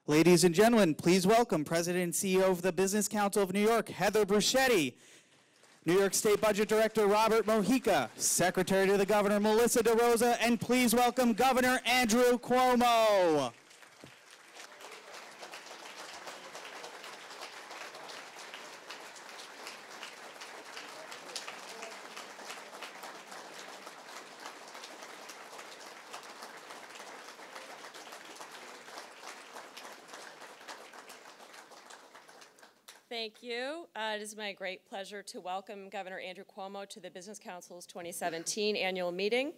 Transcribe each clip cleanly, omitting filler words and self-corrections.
Ladies and gentlemen, please welcome President and CEO of the Business Council of New York, Heather Bruschetti, New York State Budget Director Robert Mojica, Secretary to the Governor Melissa DeRosa, and please welcome Governor Andrew Cuomo. Thank you. It is my great pleasure to welcome Governor Andrew Cuomo to the Business Council's 2017 annual meeting.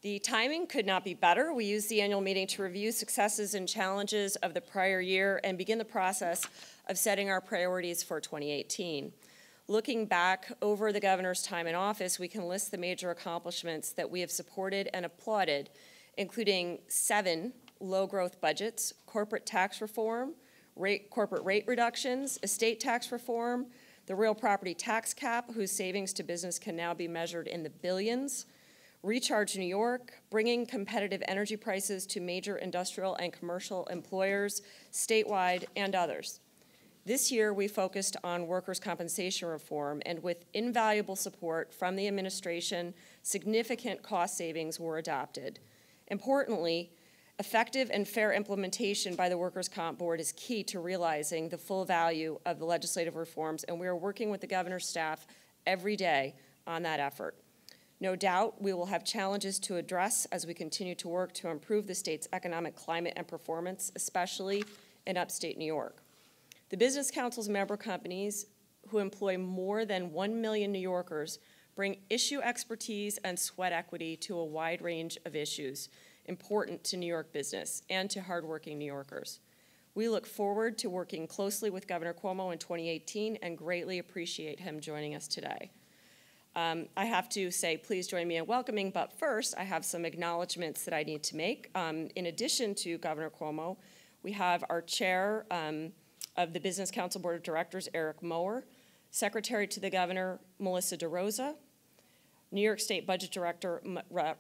The timing could not be better. We used the annual meeting to review successes and challenges of the prior year and begin the process of setting our priorities for 2018. Looking back over the governor's time in office, we can list the major accomplishments that we have supported and applauded, including 7 low-growth budgets, corporate tax reform, corporate rate reductions, estate tax reform, the real property tax cap, whose savings to business can now be measured in the billions, Recharge New York, bringing competitive energy prices to major industrial and commercial employers statewide, and others. This year, we focused on workers' compensation reform, and with invaluable support from the administration, significant cost savings were adopted. Importantly, effective and fair implementation by the Workers' Comp Board is key to realizing the full value of the legislative reforms, and we are working with the governor's staff every day on that effort. No doubt we will have challenges to address as we continue to work to improve the state's economic climate and performance, especially in upstate New York. The Business Council's member companies, who employ more than 1 million New Yorkers, bring issue expertise and sweat equity to a wide range of issues important to New York business and to hardworking New Yorkers. We look forward to working closely with Governor Cuomo in 2018 and greatly appreciate him joining us today. I have to say, please join me in welcoming, but first I have some acknowledgments that I need to make. In addition to Governor Cuomo, we have our chair of the Business Council Board of Directors, Eric Mower, Secretary to the Governor, Melissa DeRosa, New York State Budget Director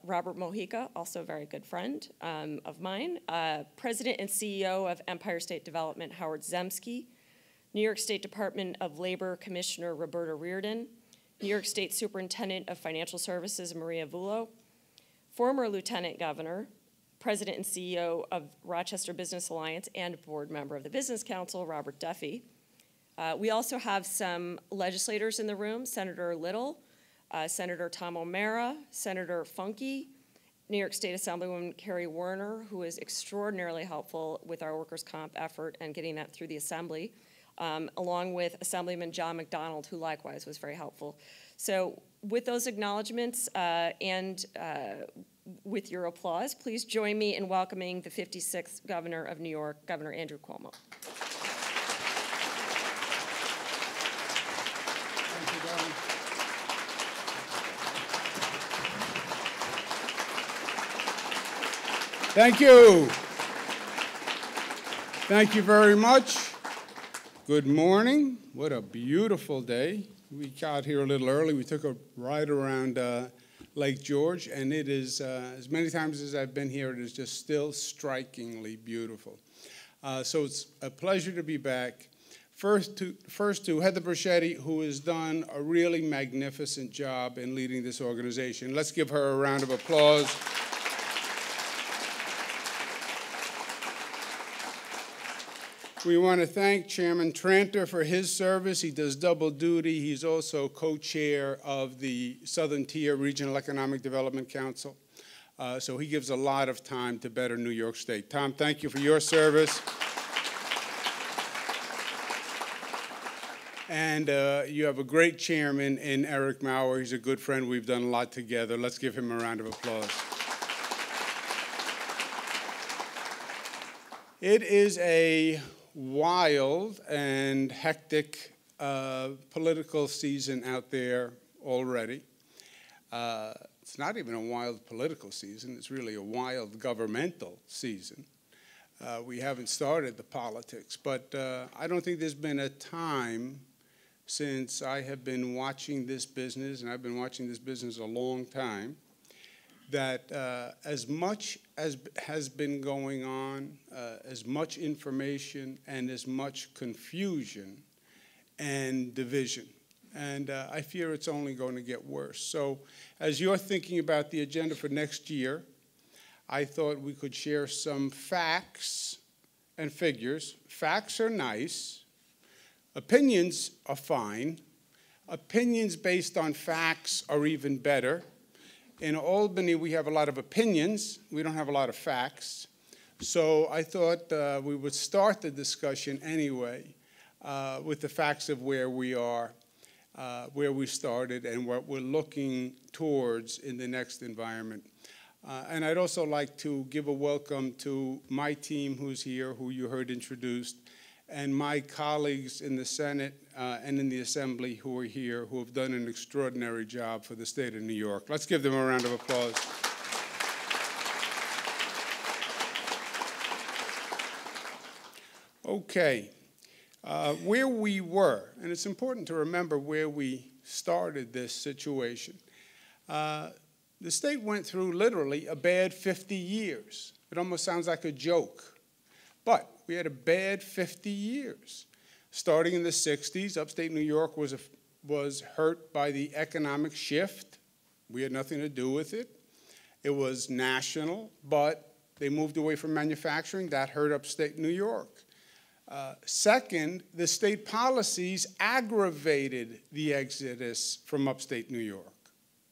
Robert Mojica, also a very good friend of mine, President and CEO of Empire State Development, Howard Zemsky, New York State Department of Labor Commissioner Roberta Reardon, New York State Superintendent of Financial Services Maria Vullo, former Lieutenant Governor, President and CEO of Rochester Business Alliance and board member of the Business Council, Robert Duffy. We also have some legislators in the room, Senator Little, Senator Tom O'Mara, Senator Funke, New York State Assemblywoman Carrie Werner, who is extraordinarily helpful with our workers' comp effort and getting that through the Assembly, along with Assemblyman John McDonald, who likewise was very helpful. So with those acknowledgments and with your applause, please join me in welcoming the 56th Governor of New York, Governor Andrew Cuomo. Thank you. Thank you very much. Good morning. What a beautiful day. We got here a little early. We took a ride around Lake George, and it is, as many times as I've been here, it is just still strikingly beautiful. So it's a pleasure to be back. First to Heather Bruschetti, who has done a really magnificent job in leading this organization. Let's give her a round of applause. We want to thank Chairman Tranter for his service. He does double duty. He's also co-chair of the Southern Tier Regional Economic Development Council. So he gives a lot of time to better New York State. Tom, thank you for your service. And you have a great chairman in Eric Maurer. He's a good friend. We've done a lot together. Let's give him a round of applause. It is a wild and hectic political season out there already. It's not even a wild political season. It's really a wild governmental season. We haven't started the politics, but I don't think there's been a time since I have been watching this business, and I've been watching this business a long time, that as much as has been going on, as much information and as much confusion and division. And I fear it's only going to get worse. So as you're thinking about the agenda for next year, I thought we could share some facts and figures. Facts are nice. Opinions are fine. Opinions based on facts are even better. In Albany, we have a lot of opinions. We don't have a lot of facts. So I thought we would start the discussion anyway with the facts of where we are, where we started, and what we're looking towards in the next environment. And I'd also like to give a welcome to my team who's here, who you heard introduced, and my colleagues in the Senate and in the Assembly who are here, who have done an extraordinary job for the state of New York. Let's give them a round of applause. Okay, where we were, and it's important to remember where we started this situation. The state went through literally a bad 50 years. It almost sounds like a joke. But we had a bad 50 years. Starting in the 60s, upstate New York was hurt by the economic shift. We had nothing to do with it. It was national, but they moved away from manufacturing. That hurt upstate New York. Second, the state policies aggravated the exodus from upstate New York.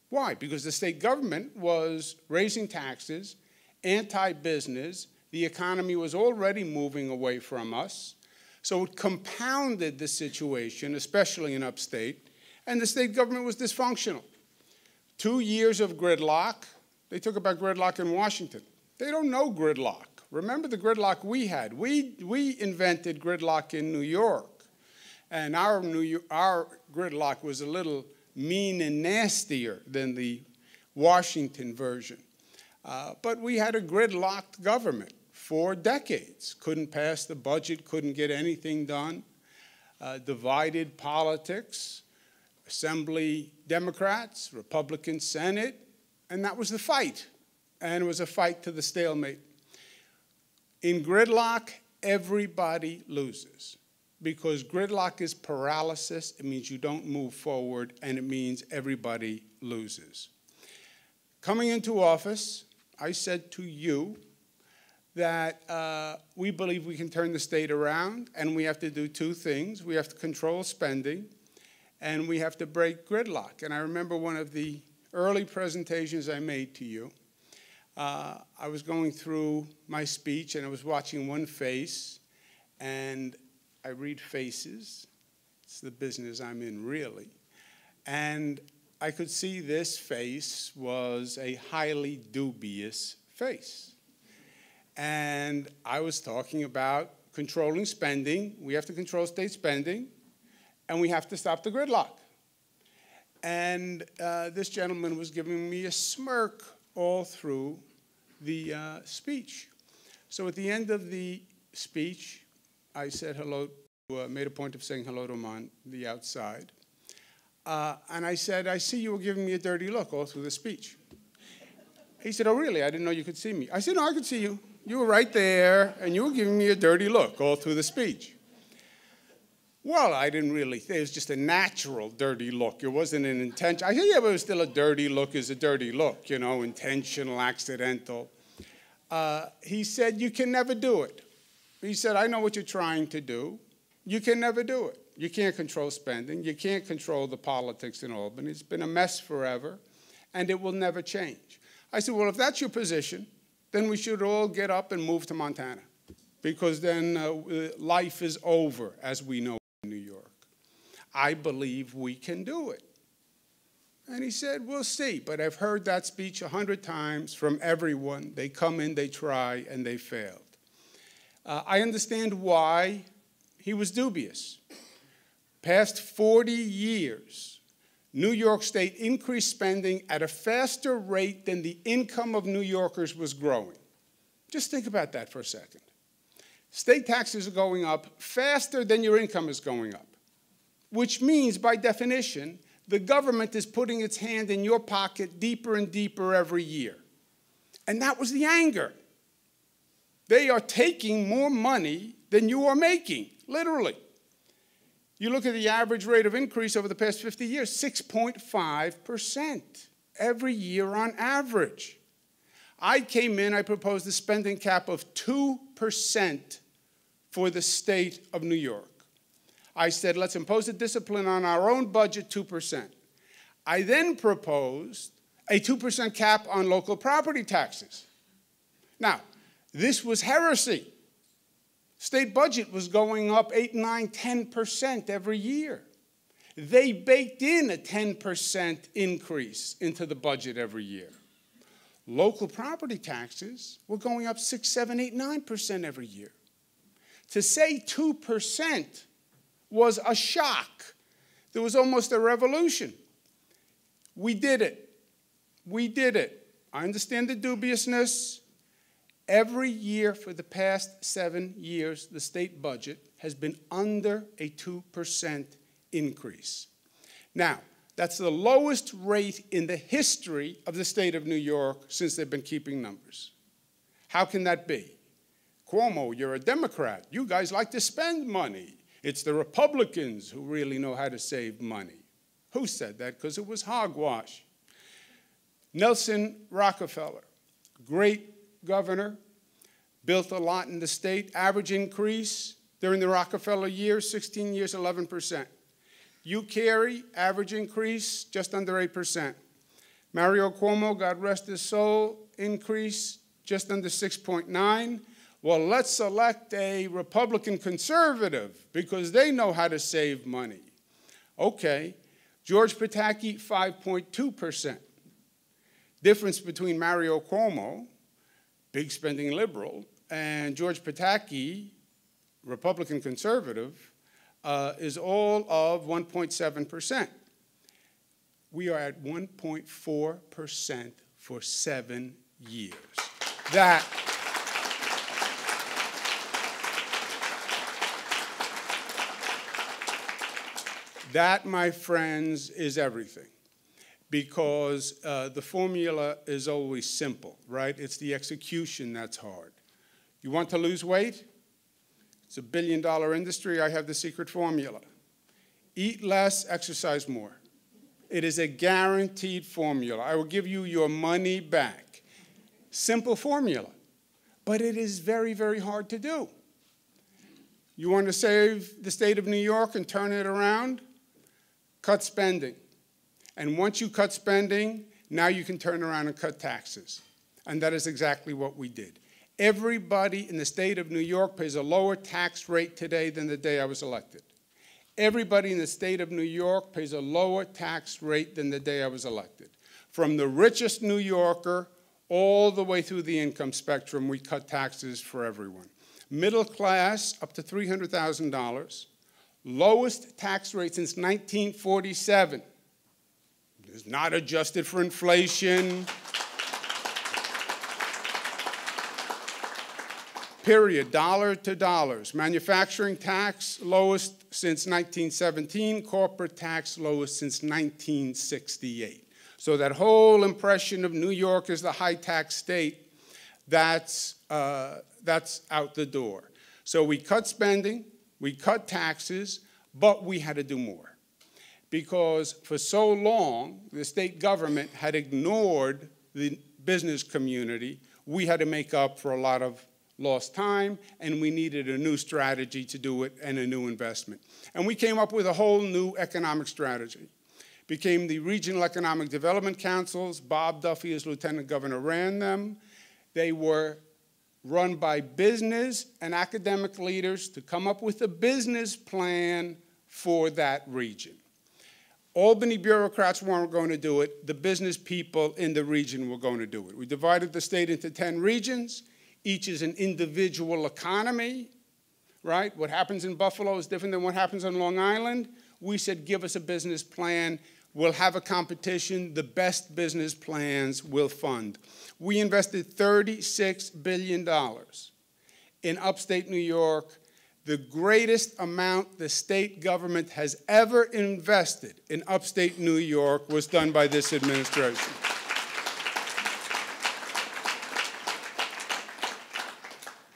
Why? Because the state government was raising taxes, anti-business. The economy was already moving away from us, so it compounded the situation, especially in upstate, and the state government was dysfunctional. 2 years of gridlock. They talk about gridlock in Washington. They don't know gridlock. Remember the gridlock we had. We invented gridlock in New York, and our gridlock was a little mean and nastier than the Washington version. But we had a gridlocked government for decades. Couldn't pass the budget, couldn't get anything done. Divided politics, Assembly Democrats, Republican Senate, and that was the fight. And it was a fight to the stalemate. In gridlock, everybody loses. Because gridlock is paralysis, it means you don't move forward, and it means everybody loses. Coming into office, I said to you that we believe we can turn the state around, and we have to do two things. We have to control spending, and we have to break gridlock. And I remember one of the early presentations I made to you. I was going through my speech, and I was watching one face, and I read faces. It's the business I'm in, really. And I could see this face was a highly dubious face. And I was talking about controlling spending. We have to control state spending, and we have to stop the gridlock. And this gentleman was giving me a smirk all through the speech. So at the end of the speech, I said hello, made a point of saying hello to him on the outside. And I said, I see you were giving me a dirty look all through the speech. He said, oh, really? I didn't know you could see me. I said, no, I could see you. You were right there, and you were giving me a dirty look all through the speech. Well, I didn't really think it was just a natural dirty look. It wasn't an intention. I said, yeah, but it was still a dirty look is a dirty look, you know, intentional, accidental. He said, you can never do it. He said, I know what you're trying to do. You can never do it. You can't control spending. You can't control the politics in Albany. It's been a mess forever, and it will never change. I said, well, if that's your position, then we should all get up and move to Montana, because then life is over, as we know in New York. I believe we can do it. And he said, we'll see, but I've heard that speech 100 times from everyone. They come in, they try, and they failed. I understand why he was dubious. Past 40 years, New York State increased spending at a faster rate than the income of New Yorkers was growing. Just think about that for a second. State taxes are going up faster than your income is going up, which means, by definition, the government is putting its hand in your pocket deeper and deeper every year. And that was the anger. They are taking more money than you are making, literally. You look at the average rate of increase over the past 50 years, 6.5% every year on average. I came in, I proposed a spending cap of 2% for the state of New York. I said, let's impose a discipline on our own budget, 2%. I then proposed a 2% cap on local property taxes. Now, this was heresy. State budget was going up 8, 9, 10% every year. They baked in a 10% increase into the budget every year. Local property taxes were going up 6, 7, 8, 9% every year. To say 2% was a shock. There was almost a revolution. We did it. We did it. I understand the dubiousness. Every year for the past 7 years, the state budget has been under a 2% increase. Now, that's the lowest rate in the history of the state of New York since they've been keeping numbers. How can that be? Cuomo, you're a Democrat. You guys like to spend money. It's the Republicans who really know how to save money. Who said that? Because it was hogwash. Nelson Rockefeller, great governor, built a lot in the state. Average increase during the Rockefeller years, 16 years, 11%. Hugh Carey, average increase, just under 8%. Mario Cuomo, God rest his soul, increase just under 6.9. Well, let's select a Republican conservative because they know how to save money. Okay, George Pataki, 5.2%. Difference between Mario Cuomo, big spending liberal, and George Pataki, Republican conservative, is all of 1.7%. We are at 1.4% for 7 years. That, my friends, is everything. Because the formula is always simple, right? It's the execution that's hard. You want to lose weight? It's a billion-dollar industry. I have the secret formula. Eat less, exercise more. It is a guaranteed formula. I will give you your money back. Simple formula. But it is very, very hard to do. You want to save the state of New York and turn it around? Cut spending. And once you cut spending, now you can turn around and cut taxes. And that is exactly what we did. Everybody in the state of New York pays a lower tax rate today than the day I was elected. Everybody in the state of New York pays a lower tax rate than the day I was elected. From the richest New Yorker all the way through the income spectrum, we cut taxes for everyone. Middle class, up to $300,000. Lowest tax rate since 1947. It's not adjusted for inflation. Period, dollar to dollars. Manufacturing tax, lowest since 1917. Corporate tax, lowest since 1968. So that whole impression of New York as the high-tax state, that's out the door. So we cut spending, we cut taxes, but we had to do more. Because for so long, the state government had ignored the business community. We had to make up for a lot of lost time, and we needed a new strategy to do it and a new investment. And we came up with a whole new economic strategy. Became the Regional Economic Development Councils. Bob Duffy, as Lieutenant Governor, ran them. They were run by business and academic leaders to come up with a business plan for that region. Albany bureaucrats weren't going to do it. The business people in the region were going to do it. We divided the state into 10 regions. Each is an individual economy, right? What happens in Buffalo is different than what happens on Long Island. We said, give us a business plan. We'll have a competition. The best business plans will fund. We invested $36 billion in upstate New York, the greatest amount the state government has ever invested in upstate New York was done by this administration.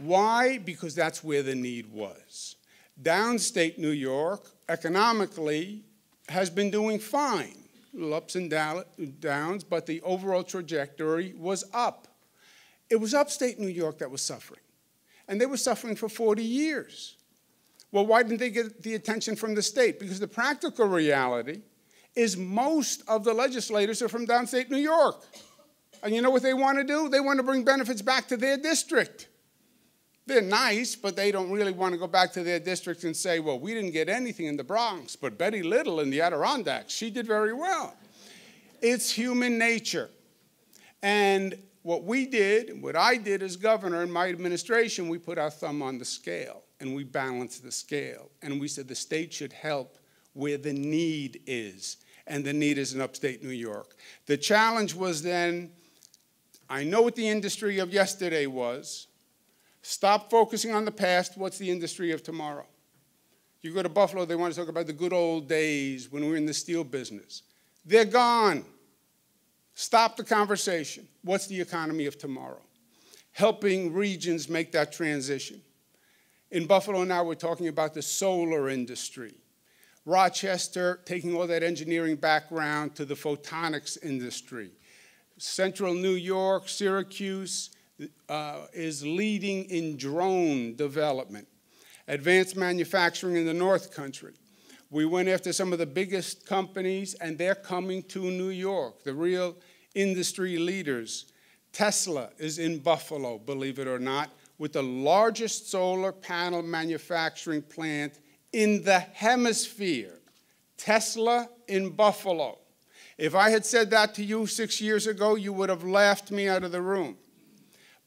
Why? Because that's where the need was. Downstate New York, economically, has been doing fine. Little ups and downs, but the overall trajectory was up. It was upstate New York that was suffering. And they were suffering for 40 years. Well, why didn't they get the attention from the state? Because the practical reality is most of the legislators are from downstate New York. And you know what they want to do? They want to bring benefits back to their district. They're nice, but they don't really want to go back to their district and say, well, we didn't get anything in the Bronx, but Betty Little in the Adirondacks, she did very well. It's human nature. And what we did, what I did as governor in my administration, we put our thumb on the scale, and we balanced the scale. And we said the state should help where the need is, and the need is in upstate New York. The challenge was then, I know what the industry of yesterday was. Stop focusing on the past. What's the industry of tomorrow? You go to Buffalo, they want to talk about the good old days when we were in the steel business. They're gone. Stop the conversation. What's the economy of tomorrow? Helping regions make that transition. In Buffalo now, we're talking about the solar industry. Rochester, taking all that engineering background to the photonics industry. Central New York, Syracuse, is leading in drone development. Advanced manufacturing in the North Country. We went after some of the biggest companies, and they're coming to New York, the real industry leaders. Tesla is in Buffalo, believe it or not, with the largest solar panel manufacturing plant in the hemisphere. Tesla in Buffalo. If I had said that to you 6 years ago, you would have laughed me out of the room.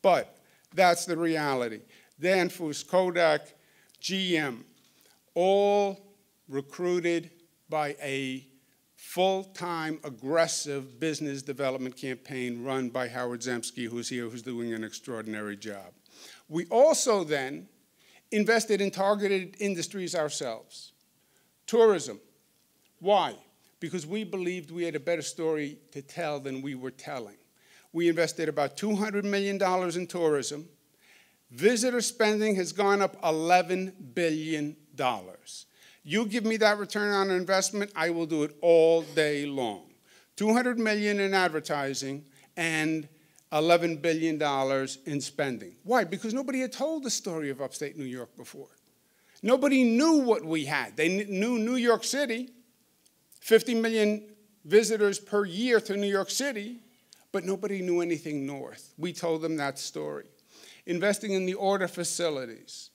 But that's the reality. Danfoss, Kodak, GM, all recruited by a full-time, aggressive business development campaign run by Howard Zemsky, who's here, who's doing an extraordinary job. We also then invested in targeted industries ourselves. Tourism. Why? Because we believed we had a better story to tell than we were telling. We invested about $200 million in tourism. Visitor spending has gone up $11 billion. You give me that return on investment, I will do it all day long. $200 million in advertising and $11 billion in spending. Why? Because nobody had told the story of upstate New York before. Nobody knew what we had. They knew New York City, 50 million visitors per year to New York City, but nobody knew anything north. We told them that story. Investing in the order facilities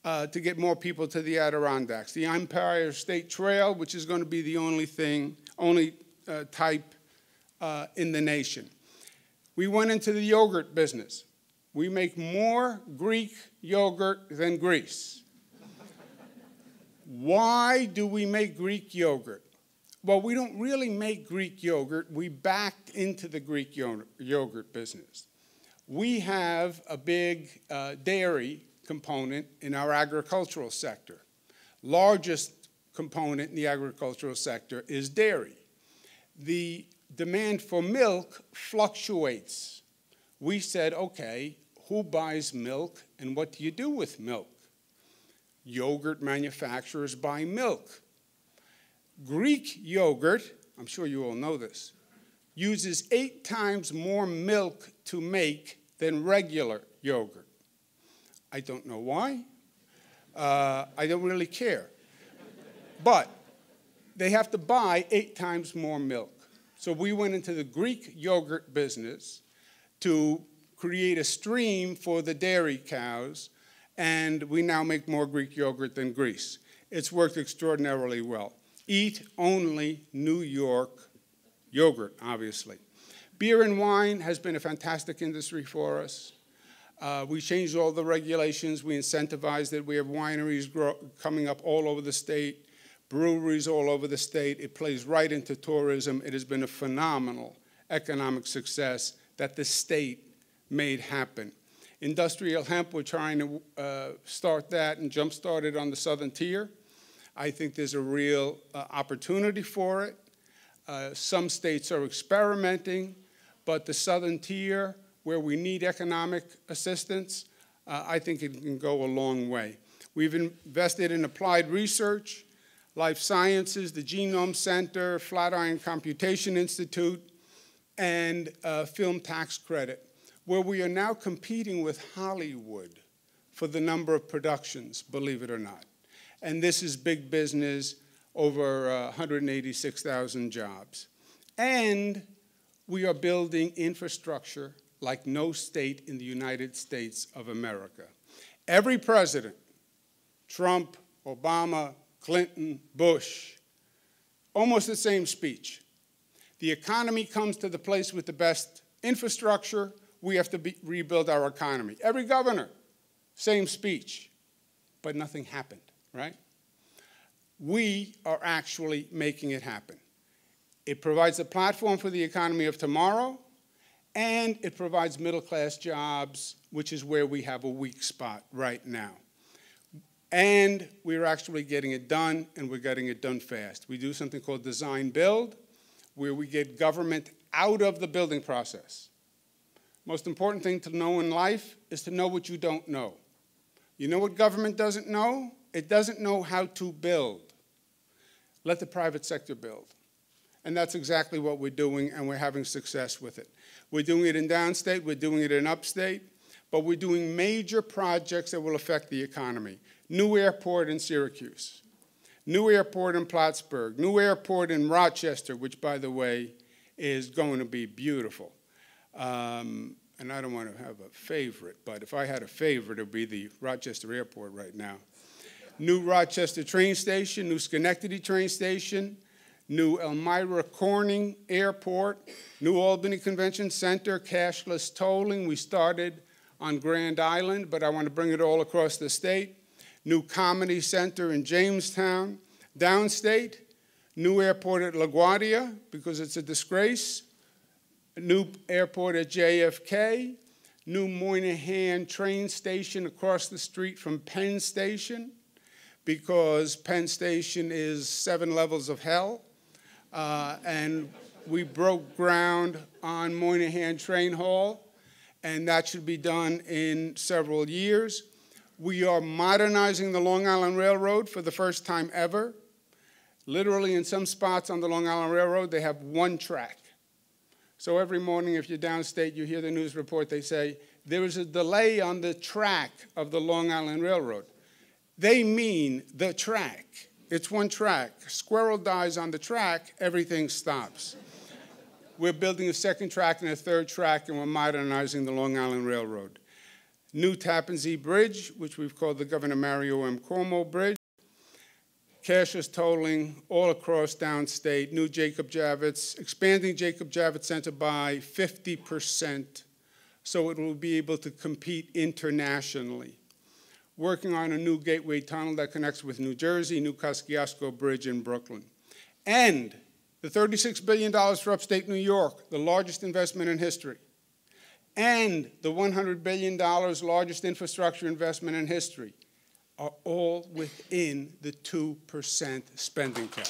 to get more people to the Adirondacks. The Empire State Trail, which is going to be the only type in the nation. We went into the yogurt business. We make more Greek yogurt than Greece. Why do we make Greek yogurt? Well, we don't really make Greek yogurt. We backed into the Greek yogurt business. We have a big dairy component in our agricultural sector. Largest component in the agricultural sector is dairy. The demand for milk fluctuates. We said, okay, who buys milk and what do you do with milk? Yogurt manufacturers buy milk. Greek yogurt, I'm sure you all know this, uses 8 times more milk to make than regular yogurt. I don't know why. I don't really care. But they have to buy 8 times more milk. So we went into the Greek yogurt business to create a stream for the dairy cows, and we now make more Greek yogurt than Greece. It's worked extraordinarily well. Eat only New York yogurt, obviously. Beer and wine has been a fantastic industry for us. We changed all the regulations. We incentivized it. We have wineries coming up all over the state, breweries all over the state. It plays right into tourism. It has been a phenomenal economic success that the state made happen. Industrial hemp, we're trying to start that and jumpstart it on the southern tier. I think there's a real opportunity for it. Some states are experimenting, but the southern tier, where we need economic assistance, I think it can go a long way. We've invested in applied research, life sciences, the Genome Center, Flatiron Computation Institute, and film tax credit, where we are now competing with Hollywood for the number of productions, believe it or not. And this is big business, over 186,000 jobs. And we are building infrastructure like no state in the United States of America. Every president, Trump, Obama, Clinton, Bush, almost the same speech. The economy comes to the place with the best infrastructure. We have to rebuild our economy. Every governor, same speech, but nothing happened, right? We are actually making it happen. It provides a platform for the economy of tomorrow, and it provides middle-class jobs, which is where we have a weak spot right now. And we're actually getting it done, and we're getting it done fast. We do something called design build, where we get government out of the building process. Most important thing to know in life is to know what you don't know. You know what government doesn't know? It doesn't know how to build. Let the private sector build. And that's exactly what we're doing, and we're having success with it. We're doing it in downstate, we're doing it in upstate, but we're doing major projects that will affect the economy. New airport in Syracuse, new airport in Plattsburgh, new airport in Rochester, which, by the way, is going to be beautiful. And I don't want to have a favorite, but if I had a favorite, it would be the Rochester Airport right now. New Rochester train station, new Schenectady train station, new Elmira Corning Airport, new Albany Convention Center, cashless tolling. We started on Grand Island, but I want to bring it all across the state. New Comedy Center in Jamestown. Downstate, new airport at LaGuardia, because it's a disgrace. A new airport at JFK. New Moynihan train station across the street from Penn Station, because Penn Station is 7 levels of hell. And we broke ground on Moynihan Train Hall, and that should be done in several years. We are modernizing the Long Island Railroad for the first time ever. Literally, in some spots on the Long Island Railroad, they have one track. So every morning, if you're downstate, you hear the news report, they say, there is a delay on the track of the Long Island Railroad. They mean the track. It's one track. Squirrel dies on the track, everything stops. We're building a second track and a third track, and we're modernizing the Long Island Railroad. New Tappan Zee Bridge, which we've called the Governor Mario M. Cuomo Bridge. Cashless tolling all across downstate. New Jacob Javits, expanding Jacob Javits Center by 50%, so it will be able to compete internationally. Working on a new gateway tunnel that connects with New Jersey, new Kosciuszko Bridge in Brooklyn. And the $36 billion for upstate New York, the largest investment in history. And the $100 billion largest infrastructure investment in history are all within the 2% spending cap.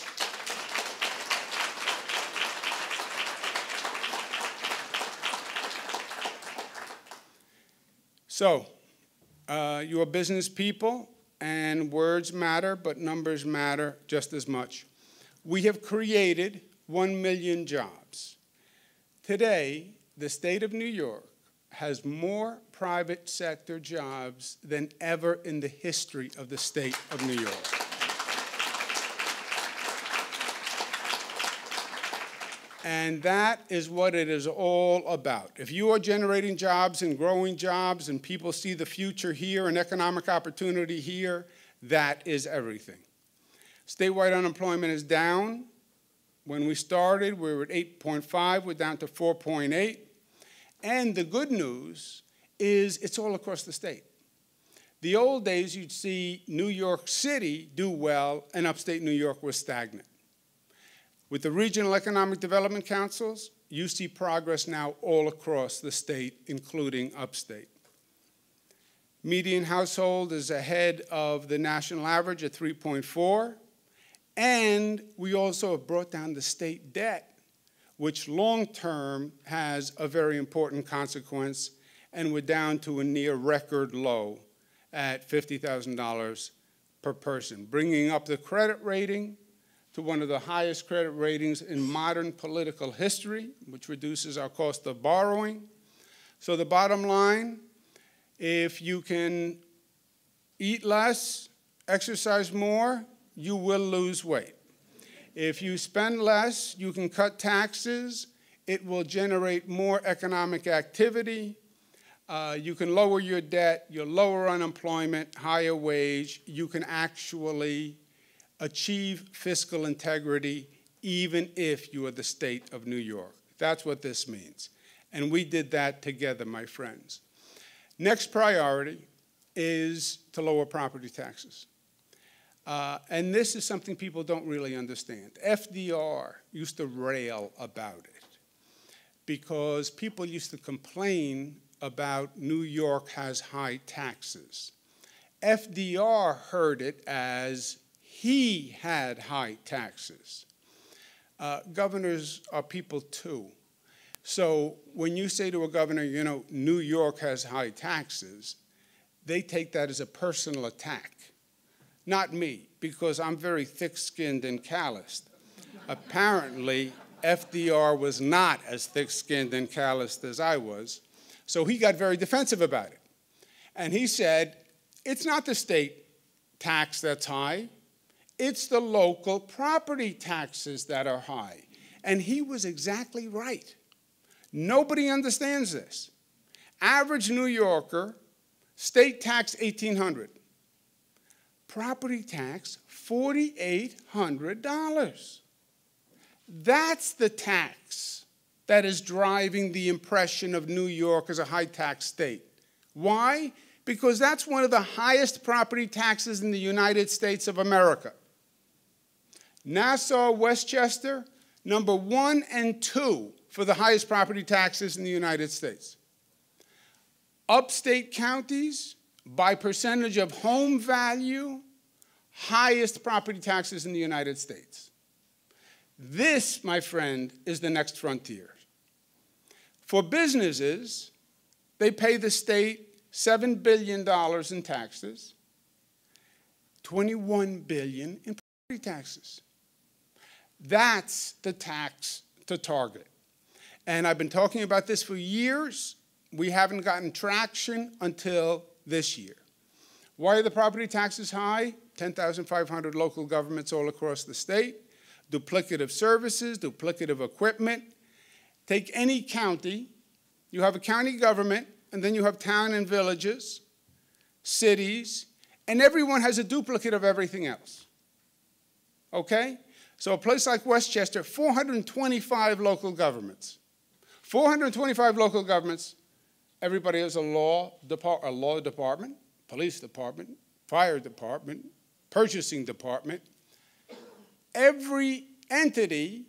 So, you are business people, and words matter, but numbers matter just as much. We have created 1 million jobs. Today, the state of New York has more private sector jobs than ever in the history of the state of New York. And that is what it is all about. If you are generating jobs and growing jobs and people see the future here and economic opportunity here, that is everything. Statewide unemployment is down. When we started, we were at 8.5. We're down to 4.8. And the good news is it's all across the state. The old days, you'd see New York City do well, and upstate New York was stagnant. With the regional economic development councils, you see progress now all across the state, including upstate. Median household is ahead of the national average at 3.4, and we also have brought down the state debt, which long-term has a very important consequence, and we're down to a near record low at $50,000 per person, bringing up the credit rating to one of the highest credit ratings in modern political history, which reduces our cost of borrowing. So the bottom line, if you can eat less, exercise more, you will lose weight. If you spend less, you can cut taxes. It will generate more economic activity. You can lower your debt. You'll lower unemployment, higher wage. You can actually achieve fiscal integrity even if you are the state of New York. That's what this means. And we did that together, my friends. Next priority is to lower property taxes. And this is something people don't really understand. FDR used to rail about it because people used to complain about New York has high taxes. FDR heard it as he had high taxes. Governors are people too. So when you say to a governor, you know, New York has high taxes, they take that as a personal attack. Not me, because I'm very thick-skinned and calloused. Apparently, FDR was not as thick-skinned and calloused as I was, so he got very defensive about it. And he said, it's not the state tax that's high, it's the local property taxes that are high. And he was exactly right. Nobody understands this. Average New Yorker, state tax $1,800. Property tax, $4,800. That's the tax that is driving the impression of New York as a high-tax state. Why? Because that's one of the highest property taxes in the United States of America. Nassau, Westchester, number 1 and 2 for the highest property taxes in the United States. Upstate counties, by percentage of home value, highest property taxes in the United States. This, my friend, is the next frontier. For businesses, they pay the state $7 billion in taxes, $21 billion in property taxes. That's the tax to target. And I've been talking about this for years. We haven't gotten traction until this year. Why are the property taxes high? 10,500 local governments all across the state, duplicative services, duplicative equipment. Take any county, you have a county government, and then you have town and villages, cities, and everyone has a duplicate of everything else. Okay? So a place like Westchester, 425 local governments. 425 local governments, everybody has a law department, police department, fire department, purchasing department. Every entity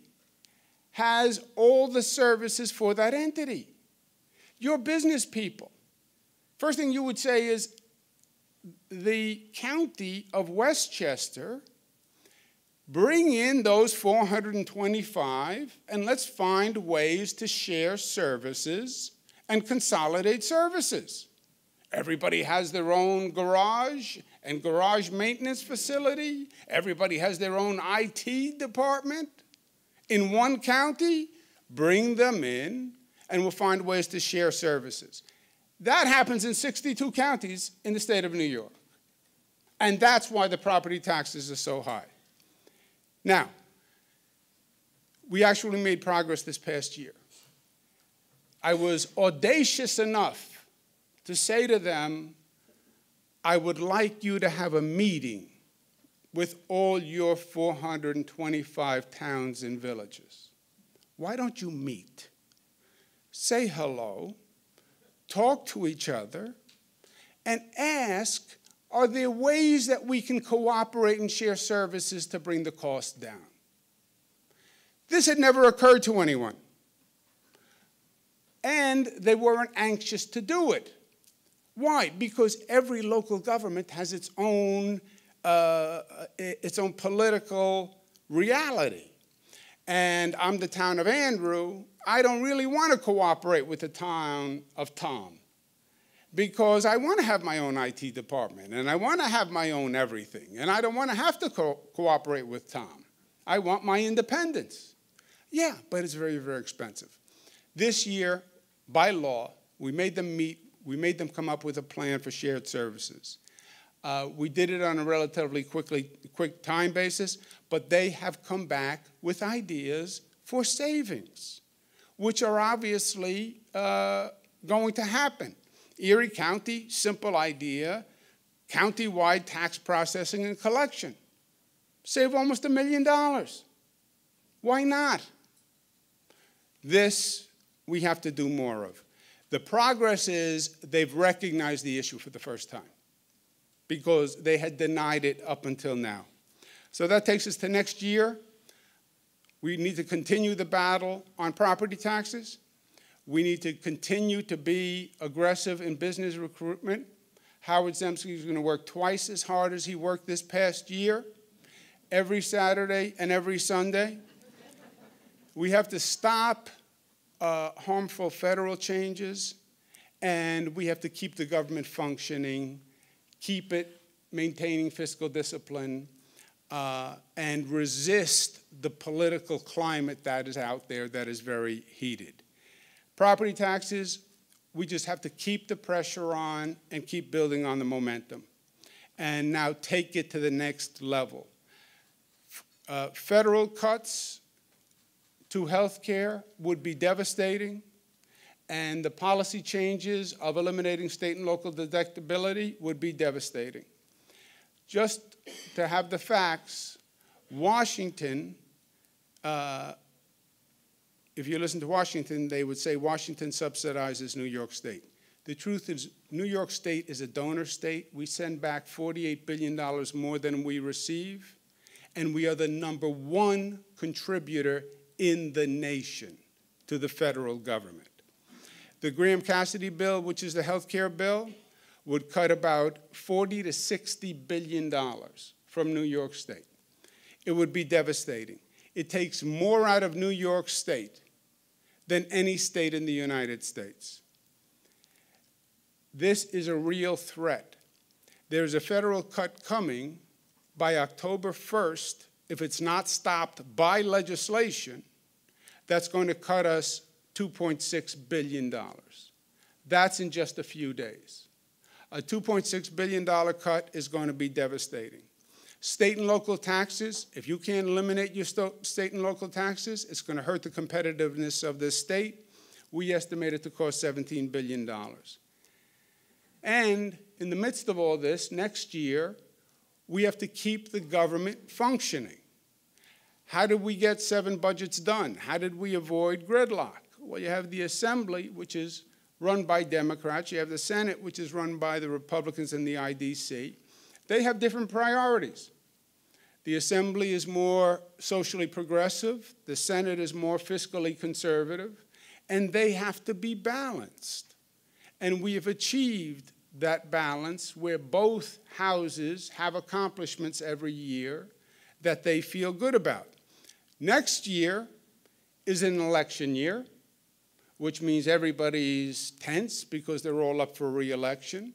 has all the services for that entity. Your business people. First thing you would say is the county of Westchester, bring in those 425 and let's find ways to share services and consolidate services. Everybody has their own garage and garage maintenance facility. Everybody has their own IT department. In one county, bring them in, and we'll find ways to share services. That happens in 62 counties in the state of New York. And that's why the property taxes are so high. Now, we actually made progress this past year. I was audacious enough to say to them, I would like you to have a meeting with all your 425 towns and villages. Why don't you meet? Say hello, talk to each other, and ask, are there ways that we can cooperate and share services to bring the cost down? This had never occurred to anyone. And they weren't anxious to do it. Why? Because every local government has its own political reality. And I'm the town of Andrew. I don't really want to cooperate with the town of Tom. because I want to have my own IT department, and I want to have my own everything, and I don't want to have to cooperate with Tom. I want my independence. Yeah, but it's very, very expensive. This year, by law, we made them meet, we made them come up with a plan for shared services. We did it on a relatively quick time basis, but they have come back with ideas for savings, which are obviously going to happen. Erie County, simple idea, county-wide tax processing and collection. Save almost $1 million. Why not? This we have to do more of. The progress is they've recognized the issue for the first time because they had denied it up until now. So that takes us to next year. We need to continue the battle on property taxes. We need to continue to be aggressive in business recruitment. Howard Zemsky is going to work twice as hard as he worked this past year, every Saturday and every Sunday. We have to stop harmful federal changes, and we have to keep the government functioning, keep it maintaining fiscal discipline, and resist the political climate that is out there that is very heated. Property taxes, we just have to keep the pressure on and keep building on the momentum, and now take it to the next level. Federal cuts to health care would be devastating, and the policy changes of eliminating state and local deductibility would be devastating. Just to have the facts, Washington, if you listen to Washington, they would say Washington subsidizes New York State. The truth is, New York State is a donor state. We send back $48 billion more than we receive, and we are the #1 contributor in the nation to the federal government. The Graham-Cassidy bill, which is the health care bill, would cut about $40 to $60 billion from New York State. It would be devastating. It takes more out of New York State than any state in the United States. This is a real threat. There's a federal cut coming by October 1st, if it's not stopped by legislation, that's going to cut us $2.6 billion. That's in just a few days. A $2.6 billion cut is going to be devastating. State and local taxes, if you can't eliminate your state and local taxes, it's going to hurt the competitiveness of this state. We estimate it to cost $17 billion. And in the midst of all this, next year, we have to keep the government functioning. How did we get 7 budgets done? How did we avoid gridlock? Well, you have the Assembly, which is run by Democrats. You have the Senate, which is run by the Republicans and the IDC. They have different priorities. The Assembly is more socially progressive. The Senate is more fiscally conservative. And they have to be balanced. And we have achieved that balance where both houses have accomplishments every year that they feel good about. Next year is an election year, which means everybody's tense because they're all up for re-election.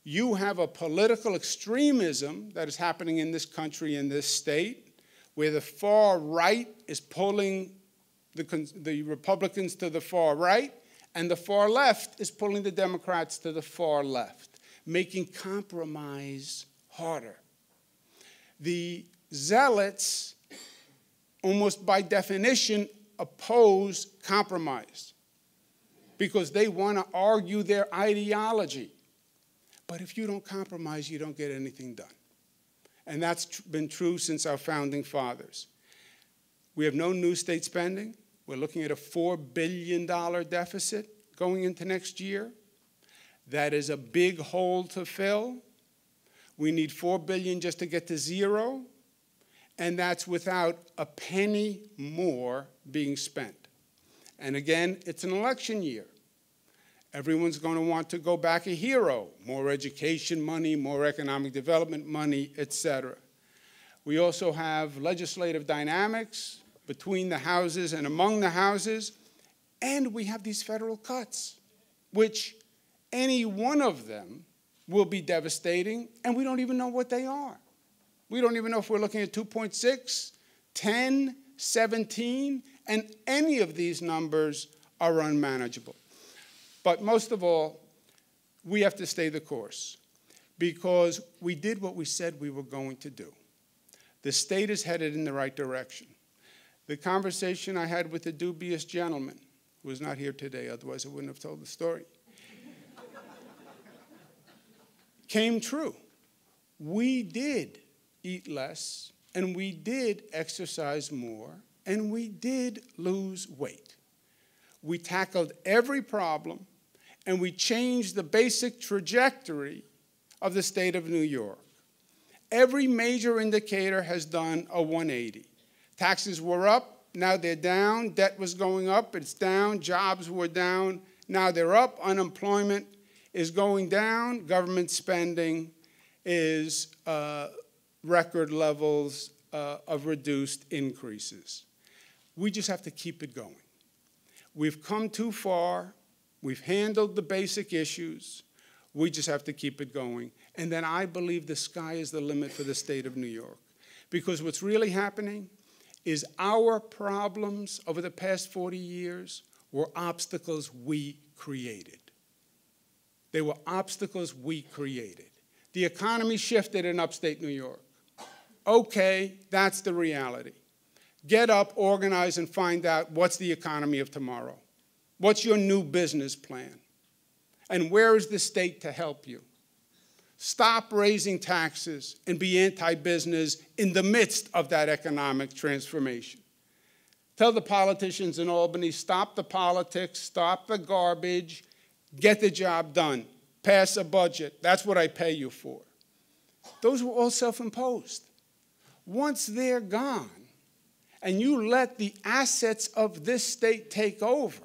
You have a political extremism that is happening in this country, in this state, where the far right is pulling the Republicans to the far right, and the far left is pulling the Democrats to the far left, making compromise harder. The zealots, almost by definition, oppose compromise because they want to argue their ideology. But if you don't compromise, you don't get anything done. And that's been true since our founding fathers. We have no new state spending. We're looking at a $4 billion deficit going into next year. That is a big hole to fill. We need $4 billion just to get to zero, and that's without a penny more being spent. And again, it's an election year. Everyone's going to want to go back a hero, more education money, more economic development money, etc. We also have legislative dynamics between the houses and among the houses, and we have these federal cuts, which Any one of them will be devastating, and we don't even know what they are. We don't even know if we're looking at 2.6, 10, 17, and any of these numbers are unmanageable. But most of all, we have to stay the course because we did what we said we were going to do. The state is headed in the right direction. The conversation I had with the dubious gentleman, who is not here today, otherwise I wouldn't have told the story, came true. We did eat less, and we did exercise more, and we did lose weight. We tackled every problem, and we changed the basic trajectory of the state of New York. Every major indicator has done a 180. Taxes were up, now they're down. Debt was going up, it's down. Jobs were down, now they're up. Unemployment is going down. Government spending is record levels of reduced increases. We just have to keep it going. We've come too far. We've handled the basic issues. We just have to keep it going. And then I believe the sky is the limit for the state of New York. Because what's really happening is our problems over the past 40 years were obstacles we created. They were obstacles we created. The economy shifted in upstate New York. Okay, that's the reality. Get up, organize, and find out what's the economy of tomorrow. What's your new business plan? And where is the state to help you? Stop raising taxes and be anti-business in the midst of that economic transformation. Tell the politicians in Albany, stop the politics, stop the garbage, get the job done, pass a budget. That's what I pay you for. Those were all self-imposed. Once they're gone, and you let the assets of this state take over,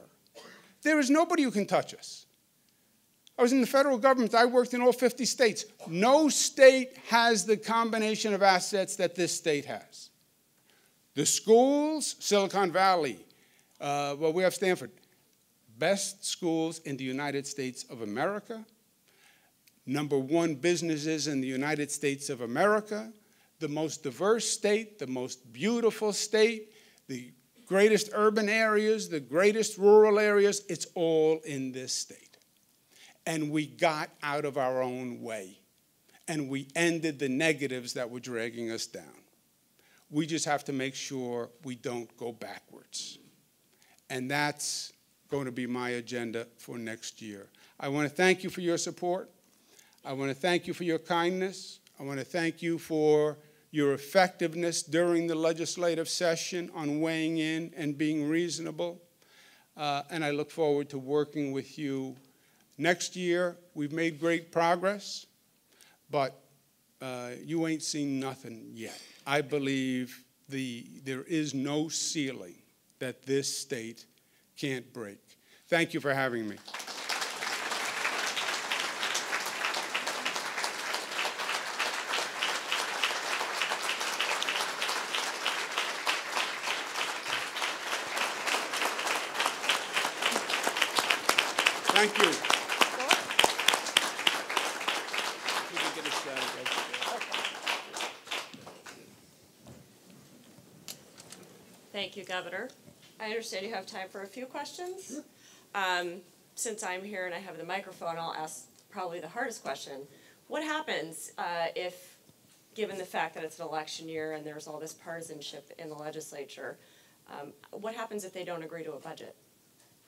there is nobody who can touch us. I was in the federal government. I worked in all 50 states. No state has the combination of assets that this state has. The schools, Silicon Valley, well, we have Stanford. Best schools in the United States of America. #1 businesses in the United States of America. The most diverse state, the most beautiful state, the greatest urban areas, the greatest rural areas. It's all in this state. And we got out of our own way. And we ended the negatives that were dragging us down. We just have to make sure we don't go backwards. And that's going to be my agenda for next year. I want to thank you for your support. I want to thank you for your kindness. I want to thank you for your effectiveness during the legislative session on weighing in and being reasonable. And I look forward to working with you next year. We've made great progress, but you ain't seen nothing yet. I believe there is no ceiling that this state can't break. Thank you for having me. Thank you. Thank you, Governor. I understand you have time for a few questions. Since I'm here and I have the microphone, I'll ask probably the hardest question. What happens if, given the fact that it's an election year and there's all this partisanship in the legislature, what happens if they don't agree to a budget?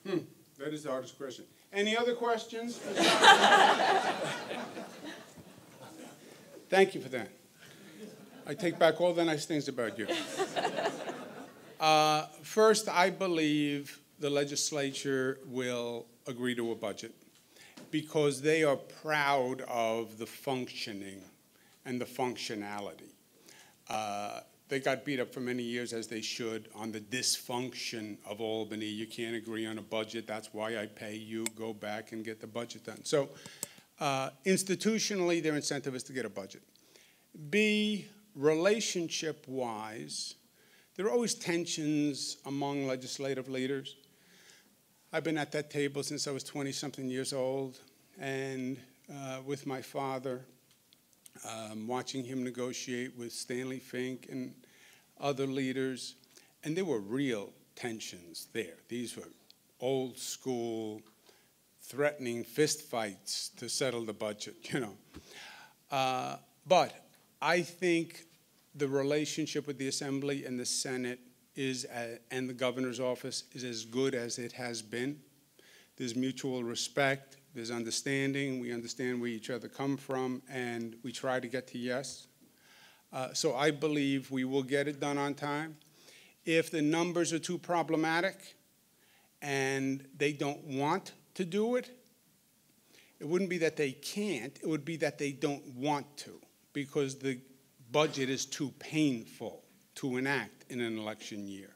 That is the hardest question. Any other questions? Thank you for that. I take back all the nice things about you. First, I believe the legislature will agree to a budget because they are proud of the functioning and the functionality. They got beat up for many years, as they should, on the dysfunction of Albany. You can't agree on a budget. That's why I pay you. Go back and get the budget done. So institutionally, their incentive is to get a budget. B, relationship-wise, there are always tensions among legislative leaders. I've been at that table since I was 20-something years old, and with my father, watching him negotiate with Stanley Fink and other leaders, and there were real tensions there. These were old school, threatening fistfights to settle the budget, you know. But I think the relationship with the Assembly and the Senate and the governor's office is as good as it has been. There's mutual respect, there's understanding, we understand where each other come from, and we try to get to yes. So I believe we will get it done on time. If the numbers are too problematic and they don't want to do it, it wouldn't be that they can't, it would be that they don't want to, because the budget is too painful to enact in an election year.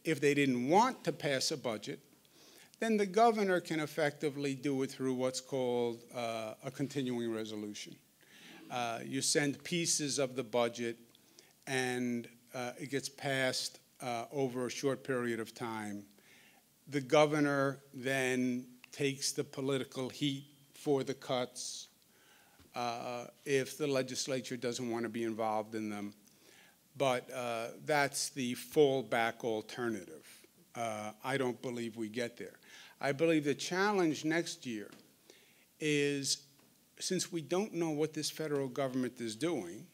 If they didn't want to pass a budget, then the governor can effectively do it through what's called a continuing resolution. You send pieces of the budget, and it gets passed over a short period of time. The governor then takes the political heat for the cuts if the legislature doesn't want to be involved in them. But that's the fallback alternative. I don't believe we get there. I believe the challenge next year is, since we don't know what this federal government is doing,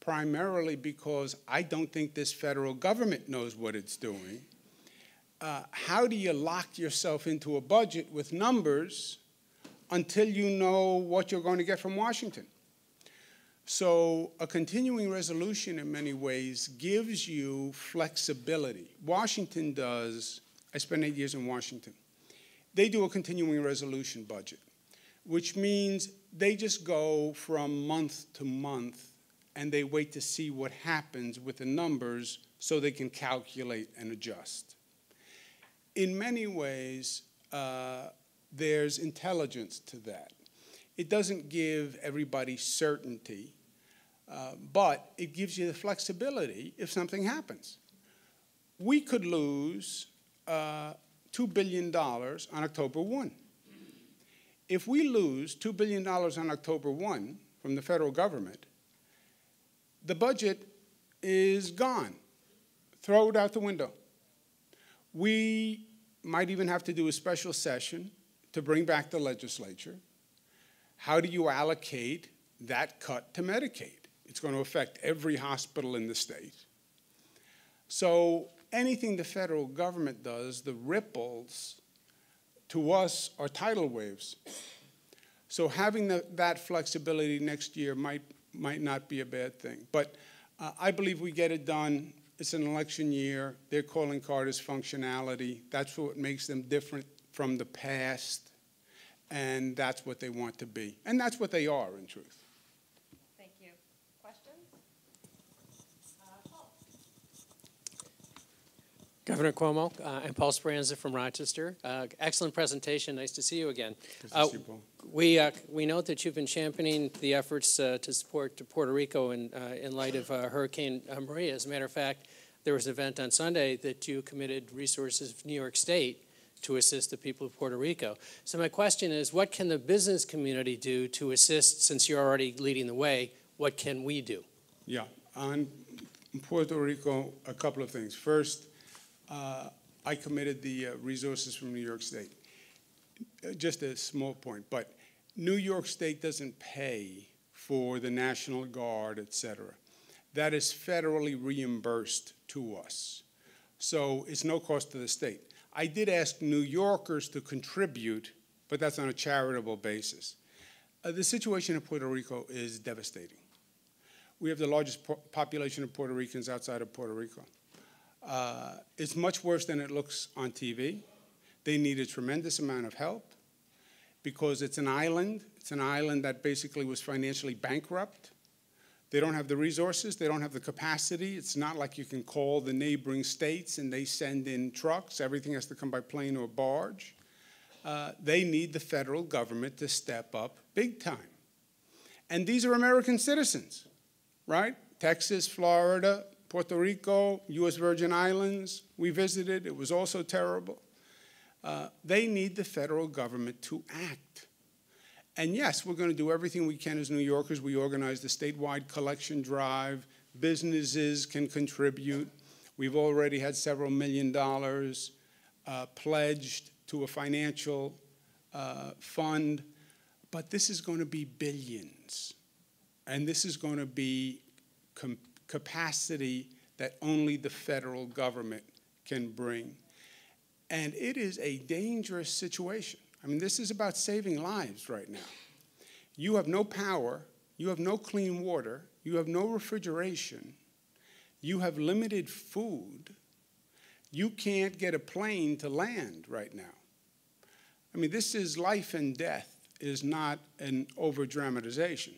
primarily because I don't think this federal government knows what it's doing, how do you lock yourself into a budget with numbers until you know what you're going to get from Washington? So a continuing resolution in many ways gives you flexibility. Washington does, I spent 8 years in Washington. They do a continuing resolution budget, which means they just go from month to month and they wait to see what happens with the numbers so they can calculate and adjust. In many ways, there's intelligence to that. It doesn't give everybody certainty, but it gives you the flexibility if something happens. We could lose $2 billion on October 1. If we lose $2 billion on October 1 from the federal government, the budget is gone. Throw it out the window. We might even have to do a special session to bring back the legislature. How do you allocate that cut to Medicaid? It's going to affect every hospital in the state. So anything the federal government does, the ripples to us are tidal waves. So having that flexibility next year might not be a bad thing. But I believe we get it done. It's an election year. Their calling card is functionality. That's what makes them different from the past. And that's what they want to be. And that's what they are, in truth. Thank you. Questions? Paul. Governor Cuomo, I'm Paul Speranza from Rochester. Excellent presentation. Nice to see you again. Good to see you, Paul. We note that you've been championing the efforts to support Puerto Rico in light of Hurricane Maria. As a matter of fact, there was an event on Sunday that you committed resources of New York State to assist the people of Puerto Rico. So my question is, what can the business community do to assist, since you're already leading the way? What can we do? Yeah, on Puerto Rico, a couple of things. First, I committed the resources from New York State. Just a small point, but New York State doesn't pay for the National Guard, et cetera. That is federally reimbursed to us. So it's no cost to the state. I did ask New Yorkers to contribute, but that's on a charitable basis. The situation in Puerto Rico is devastating. We have the largest population of Puerto Ricans outside of Puerto Rico. It's much worse than it looks on TV. They need a tremendous amount of help because it's an island. It's an island that basically was financially bankrupt. They don't have the resources. They don't have the capacity. It's not like you can call the neighboring states and they send in trucks. Everything has to come by plane or barge. They need the federal government to step up big time. And these are American citizens, right? Texas, Florida, Puerto Rico, U.S. Virgin Islands. We visited. It was also terrible. They need the federal government to act. And yes, we're going to do everything we can as New Yorkers. We organized a statewide collection drive. Businesses can contribute. We've already had several $1 million pledged to a financial fund. But this is going to be billions. And this is going to be capacity that only the federal government can bring. And it is a dangerous situation. I mean, this is about saving lives right now. You have no power, you have no clean water, you have no refrigeration, you have limited food, you can't get a plane to land right now. I mean, this is life and death, is not an over-dramatization.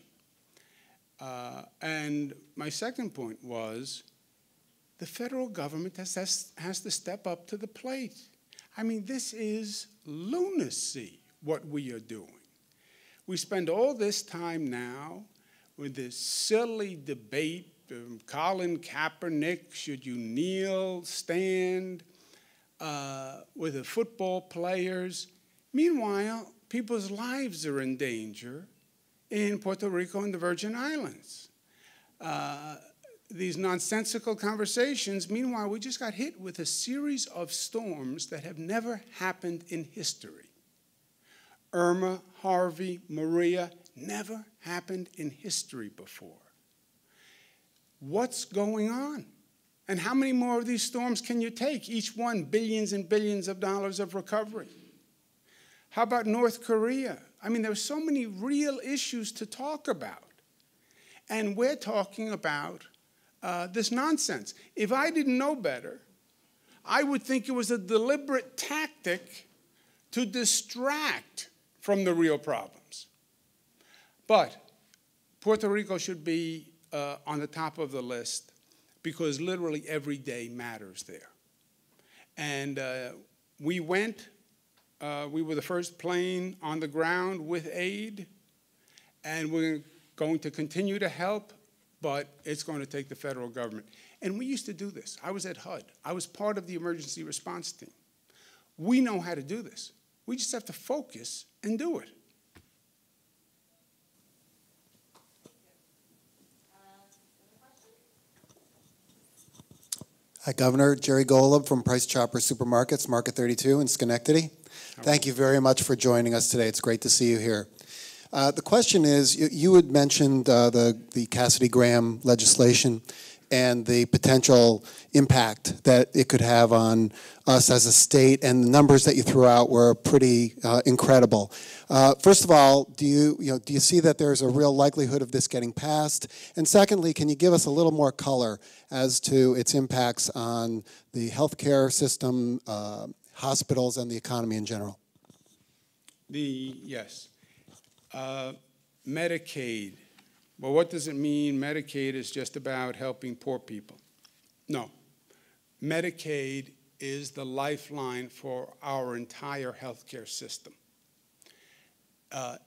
And my second point was, the federal government has to step up to the plate. I mean, this is lunacy, what we are doing. We spend all this time now with this silly debate, Colin Kaepernick, should you kneel, stand, with the football players. Meanwhile, people's lives are in danger in Puerto Rico and the Virgin Islands. These nonsensical conversations. Meanwhile, we just got hit with a series of storms that have never happened in history. Irma, Harvey, Maria, never happened in history before. What's going on? And how many more of these storms can you take? Each one, billions and billions of dollars of recovery. How about North Korea? I mean, there's so many real issues to talk about. And we're talking about this nonsense. If I didn't know better, I would think it was a deliberate tactic to distract from the real problems. But Puerto Rico should be on the top of the list because literally every day matters there. And we went, we were the first plane on the ground with aid, and we're going to continue to help, but it's going to take the federal government. And we used to do this. I was at HUD. I was part of the emergency response team. We know how to do this. We just have to focus and do it. Hi, Governor. Jerry Golub from Price Chopper Supermarkets, Market 32 in Schenectady. Thank you very much for joining us today. It's great to see you here. The question is, you had mentioned the Cassidy-Graham legislation and the potential impact that it could have on us as a state, and the numbers that you threw out were pretty incredible. First of all, do you see that there's a real likelihood of this getting passed? And secondly, can you give us a little more color as to its impacts on the healthcare system, hospitals, and the economy in general? Yes. Medicaid. Well, what does it mean? Medicaid is just about helping poor people. No. Medicaid is the lifeline for our entire healthcare system.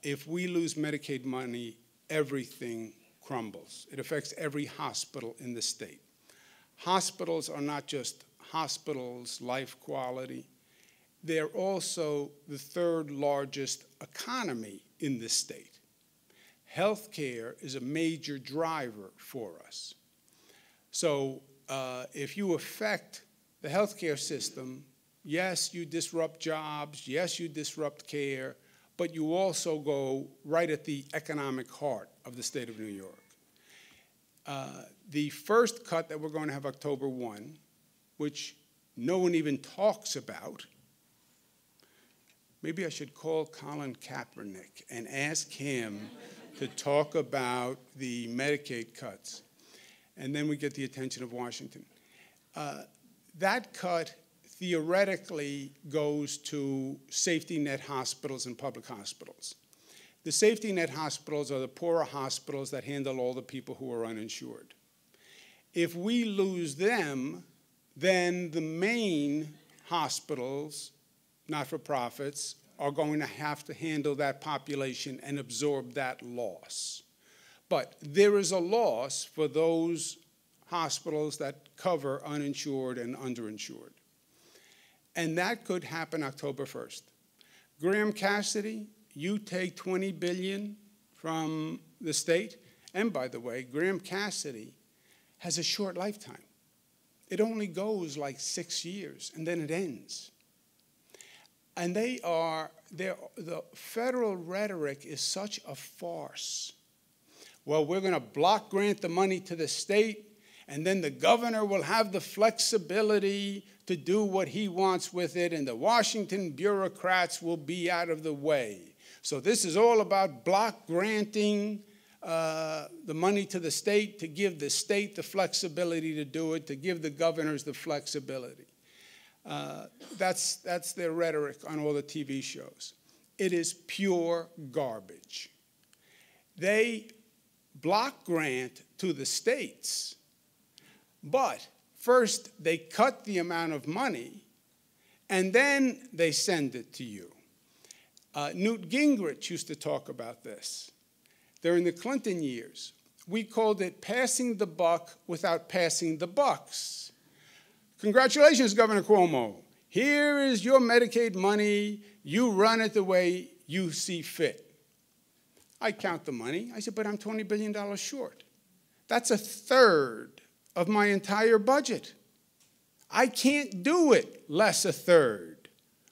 If we lose Medicaid money, everything crumbles. It affects every hospital in the state. Hospitals are not just hospitals, life quality. They're also the third largest economy in this state. Healthcare is a major driver for us. So if you affect the healthcare system, yes, you disrupt jobs, yes, you disrupt care, but you also go right at the economic heart of the state of New York. The first cut that we're going to have October 1, which no one even talks about, maybe I should call Colin Kaepernick and ask him to talk about the Medicaid cuts. And then we get the attention of Washington. That cut theoretically goes to safety net hospitals and public hospitals. The safety net hospitals are the poorer hospitals that handle all the people who are uninsured. If we lose them, then the main hospitals, not-for-profits, are going to have to handle that population and absorb that loss. But there is a loss for those hospitals that cover uninsured and underinsured. And that could happen October 1st. Graham Cassidy you take $20 billion from the state, and by the way, Graham Cassidy has a short lifetime. It only goes like 6 years, and then it ends. And the federal rhetoric is such a farce. Well, we're going to block grant the money to the state, and then the governor will have the flexibility to do what he wants with it, and the Washington bureaucrats will be out of the way. So this is all about block granting the money to the state, to give the state the flexibility to do it, to give the governors the flexibility. That's their rhetoric on all the TV shows. It is pure garbage. They block grant to the states, but first they cut the amount of money, and then they send it to you. Newt Gingrich used to talk about this. During the Clinton years, we called it passing the buck without passing the bucks. Congratulations, Governor Cuomo. Here is your Medicaid money. You run it the way you see fit. I count the money. I said, but I'm $20 billion short. That's a third of my entire budget. I can't do it less a third.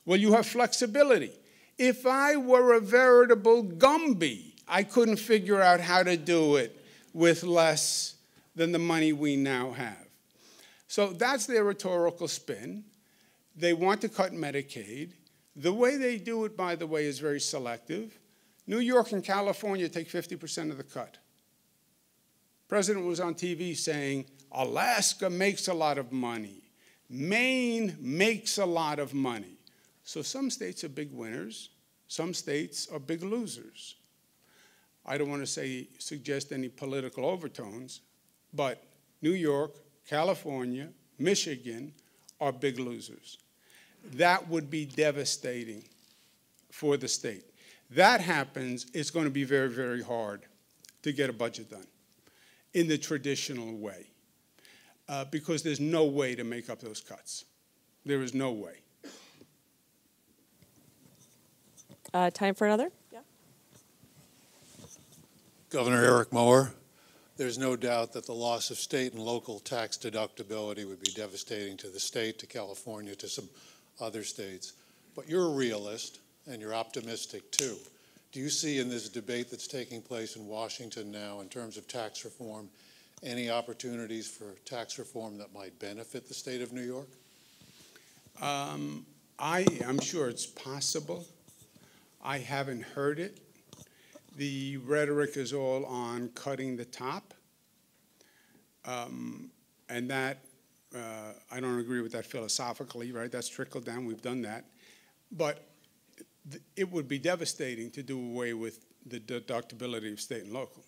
Well, you have flexibility. If I were a veritable Gumby, I couldn't figure out how to do it with less than the money we now have. So that's their rhetorical spin. They want to cut Medicaid. The way they do it, by the way, is very selective. New York and California take 50% of the cut. The president was on TV saying, Alaska makes a lot of money. Maine makes a lot of money. So some states are big winners. Some states are big losers. I don't want to suggest any political overtones, but New York, California, Michigan are big losers. That would be devastating for the state. That happens, it's going to be very, very hard to get a budget done in the traditional way because there's no way to make up those cuts. There is no way. Time for another? Yeah. Governor Eric Mower, there's no doubt that the loss of state and local tax deductibility would be devastating to the state, to California, to some other states. But you're a realist, and you're optimistic too. Do you see in this debate that's taking place in Washington now in terms of tax reform any opportunities for tax reform that might benefit the state of New York? I'm sure it's possible. I haven't heard it. The rhetoric is all on cutting the top. And that, I don't agree with that philosophically, right? That's trickled down, we've done that. But it would be devastating to do away with the deductibility of state and local,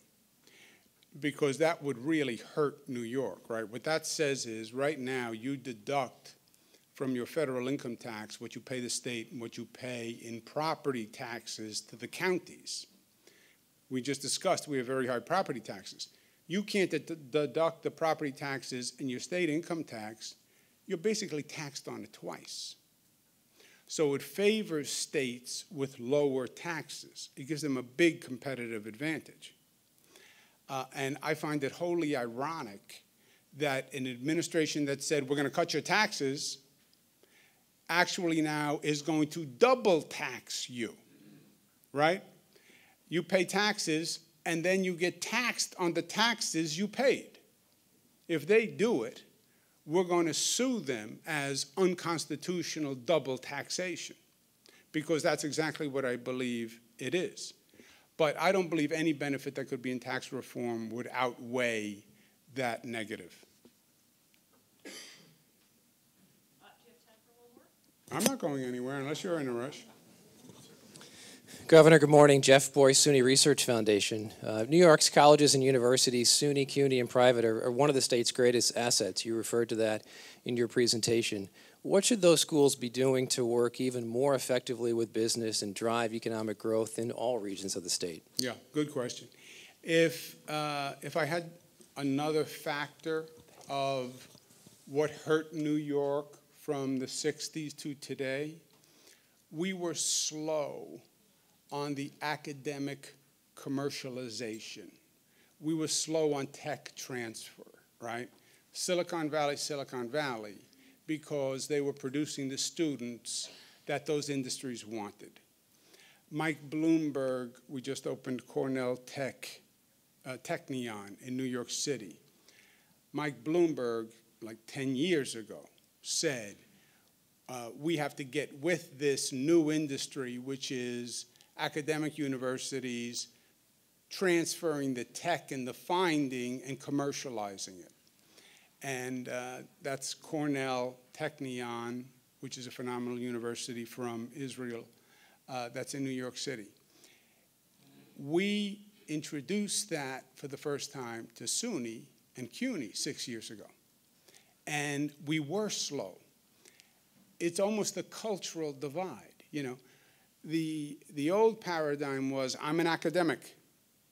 because that would really hurt New York, right? What that says is right now you deduct from your federal income tax what you pay the state and what you pay in property taxes to the counties. We just discussed we have very high property taxes. You can't deduct the property taxes in your state income tax. You're basically taxed on it twice. So it favors states with lower taxes. It gives them a big competitive advantage. And I find it wholly ironic that an administration that said we're going to cut your taxes actually now is going to double tax you, right? You pay taxes, and then you get taxed on the taxes you paid. If they do it, we're going to sue them as unconstitutional double taxation, because that's exactly what I believe it is. But I don't believe any benefit that could be in tax reform would outweigh that negative. I'm not going anywhere unless you're in a rush. Governor, good morning. Jeff Boyce, SUNY Research Foundation. New York's colleges and universities, SUNY, CUNY, and private, are one of the state's greatest assets. You referred to that in your presentation. What should those schools be doing to work even more effectively with business and drive economic growth in all regions of the state? Yeah, good question. If I had another factor of what hurt New York from the 60s to today, we were slow on the academic commercialization. We were slow on tech transfer, right? Silicon Valley, because they were producing the students that those industries wanted. Mike Bloomberg, we just opened Cornell Technion in New York City. Mike Bloomberg, like 10 years ago, said, we have to get with this new industry, which is academic universities transferring the tech and the finding and commercializing it. And that's Cornell Technion, which is a phenomenal university from Israel that's in New York City. We introduced that for the first time to SUNY and CUNY 6 years ago. And we were slow. It's almost a cultural divide, you know. The old paradigm was, I'm an academic.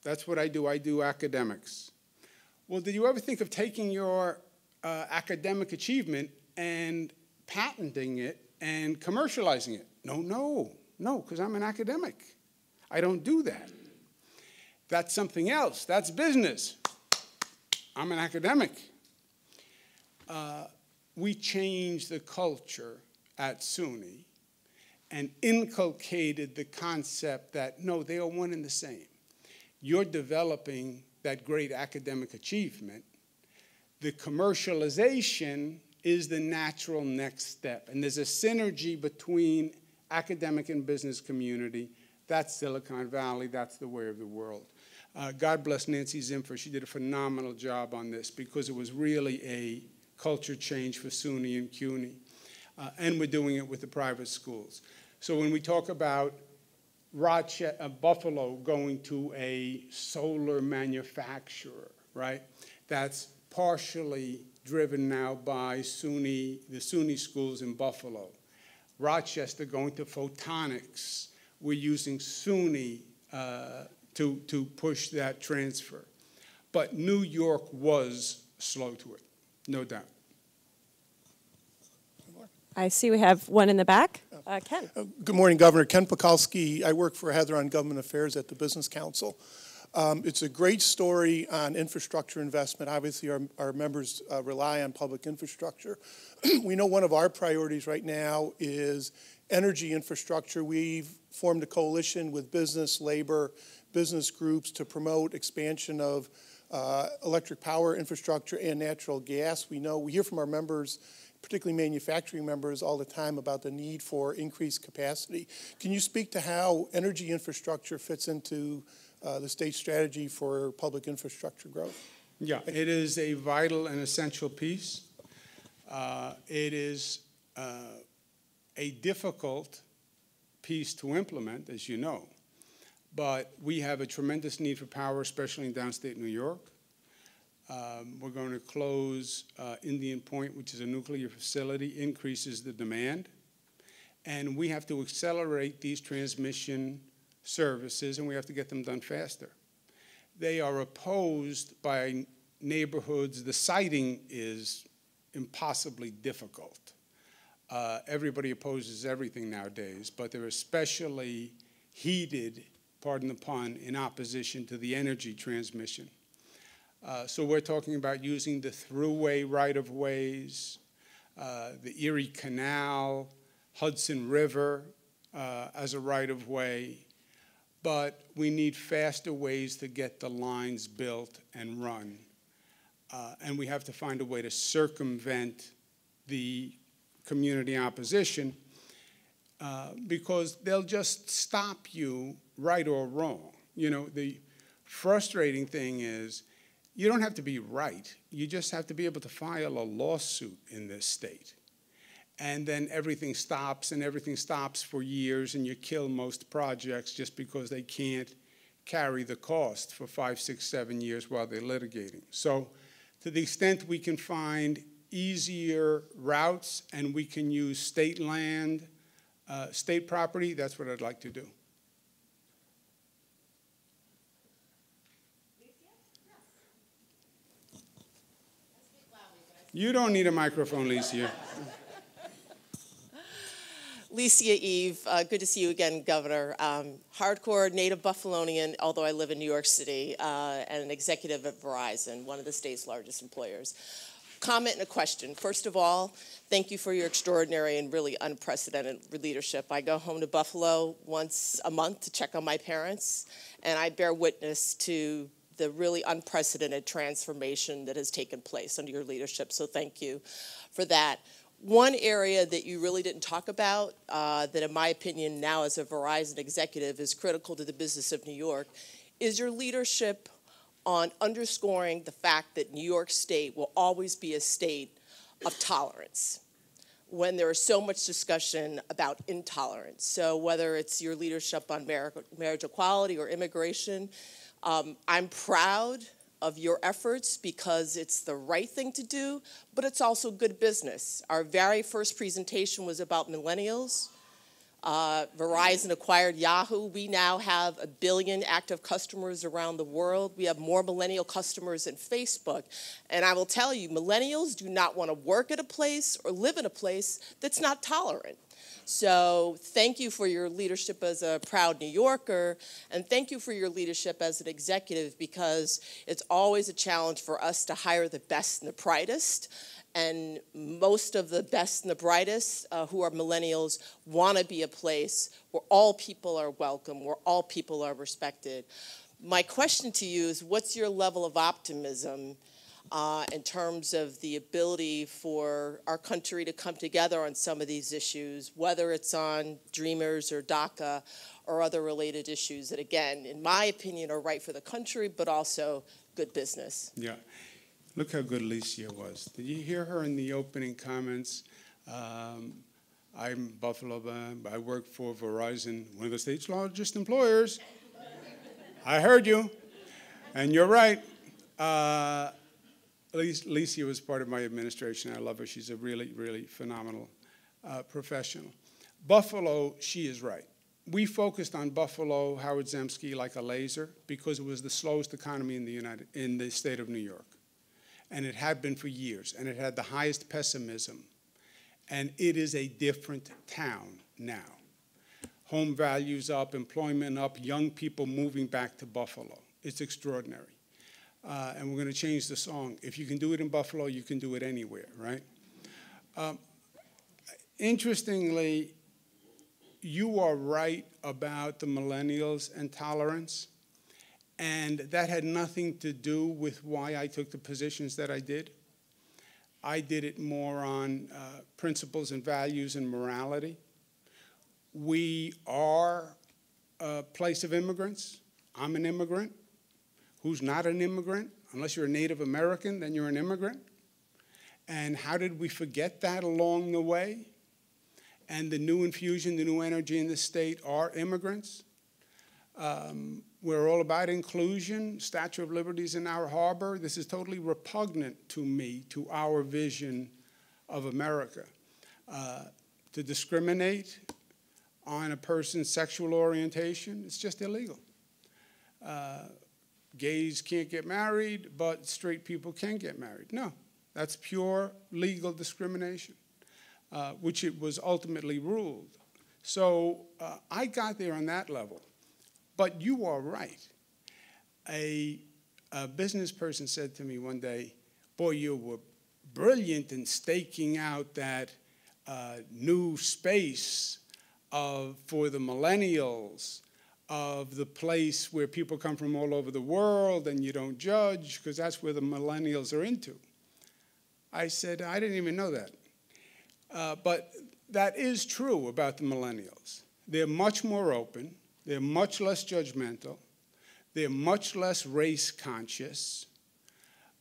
That's what I do academics. Well, did you ever think of taking your academic achievement and patenting it and commercializing it? No, because I'm an academic. I don't do that. That's something else. That's business. I'm an academic. We changed the culture at SUNY and inculcated the concept that, no, they are one and the same. You're developing that great academic achievement. The commercialization is the natural next step. And there's a synergy between academic and business community. That's Silicon Valley. That's the way of the world. God bless Nancy Zimfer. She did a phenomenal job on this because it was really a culture change for SUNY and CUNY. And we're doing it with the private schools. So when we talk about Buffalo going to a solar manufacturer, right? That's partially driven now by the SUNY schools in Buffalo. Rochester going to photonics. We're using SUNY to push that transfer. But New York was slow to it, no doubt. I see we have one in the back. Ken. Good morning, Governor. Ken Pekulski. I work for Heather on Government Affairs at the Business Council. It's a great story on infrastructure investment. Obviously, our members rely on public infrastructure. We know one of our priorities right now is energy infrastructure. We've formed a coalition with business, labor, business groups to promote expansion of electric power infrastructure and natural gas. We hear from our members, particularly manufacturing members, all the time about the need for increased capacity. Can you speak to how energy infrastructure fits into the state's strategy for public infrastructure growth? Yeah, it is a vital and essential piece. It is a difficult piece to implement, as you know, but we have a tremendous need for power, especially in downstate New York. We're going to close Indian Point, which is a nuclear facility, increases the demand. And we have to accelerate these transmission services, and we have to get them done faster. They are opposed by neighborhoods. The siting is impossibly difficult. Everybody opposes everything nowadays, but they're especially heated, pardon the pun, in opposition to the energy transmission. So we're talking about using the thruway right-of-ways, the Erie Canal, Hudson River as a right-of-way, but we need faster ways to get the lines built and run. And we have to find a way to circumvent the community opposition because they'll just stop you right or wrong. You know, the frustrating thing is you don't have to be right. You just have to be able to file a lawsuit in this state. And then everything stops, and everything stops for years, and you kill most projects just because they can't carry the cost for 5, 6, 7 years while they're litigating. So to the extent we can find easier routes and we can use state land, state property, that's what I'd like to do. You don't need a microphone, Licia. Licia Eve, good to see you again, Governor. Hardcore native Buffalonian, although I live in New York City, and an executive at Verizon, one of the state's largest employers. Comment and a question. First of all, thank you for your extraordinary and really unprecedented leadership. I go home to Buffalo once a month to check on my parents, and I bear witness to the really unprecedented transformation that has taken place under your leadership, so thank you for that. One area that you really didn't talk about that, in my opinion, now as a Verizon executive is critical to the business of New York is your leadership on underscoring the fact that New York State will always be a state of tolerance when there is so much discussion about intolerance. So whether it's your leadership on marriage equality or immigration, I'm proud of your efforts because it's the right thing to do, but it's also good business. Our very first presentation was about millennials. Verizon acquired Yahoo. We now have 1 billion active customers around the world. We have more millennial customers than Facebook. And I will tell you, millennials do not want to work at a place or live in a place that's not tolerant. So thank you for your leadership as a proud New Yorker, and thank you for your leadership as an executive, because it's always a challenge for us to hire the best and the brightest. And most of the best and the brightest who are millennials want to be a place where all people are welcome, where all people are respected. My question to you is, what's your level of optimism in terms of the ability for our country to come together on some of these issues, whether it's on Dreamers or DACA or other related issues that, again, in my opinion, are right for the country, but also good business? Yeah. Look how good Licia was. Did you hear her in the opening comments? I'm Buffalo. I work for Verizon, one of the state's largest employers. I heard you, and you're right. Licia was part of my administration. I love her. She's a really, really phenomenal professional. Buffalo, she is right. We focused on Buffalo, Howard Zemsky, like a laser because it was the slowest economy in the state of New York. And it had been for years, and it had the highest pessimism. And it is a different town now. Home values up, employment up, young people moving back to Buffalo. It's extraordinary. And we're going to change the song. If you can do it in Buffalo, you can do it anywhere, right? Interestingly, you are right about the millennials and tolerance. And that had nothing to do with why I took the positions that I did. I did it more on principles and values and morality. We are a place of immigrants. I'm an immigrant. Who's not an immigrant? Unless you're a Native American, then you're an immigrant. And how did we forget that along the way? And the new infusion, the new energy in the state are immigrants. We're all about inclusion. Statue of Liberty's in our harbor. This is totally repugnant to me, to our vision of America. To discriminate on a person's sexual orientation, it's just illegal. Gays can't get married, but straight people can get married. No, that's pure legal discrimination, which it was ultimately ruled. So I got there on that level. But you are right. A business person said to me one day, boy, you were brilliant in staking out that new space for the millennials, of the place where people come from all over the world and you don't judge, because that's where the millennials are into. I said, I didn't even know that. But that is true about the millennials. They're much more open. They're much less judgmental. They're much less race conscious.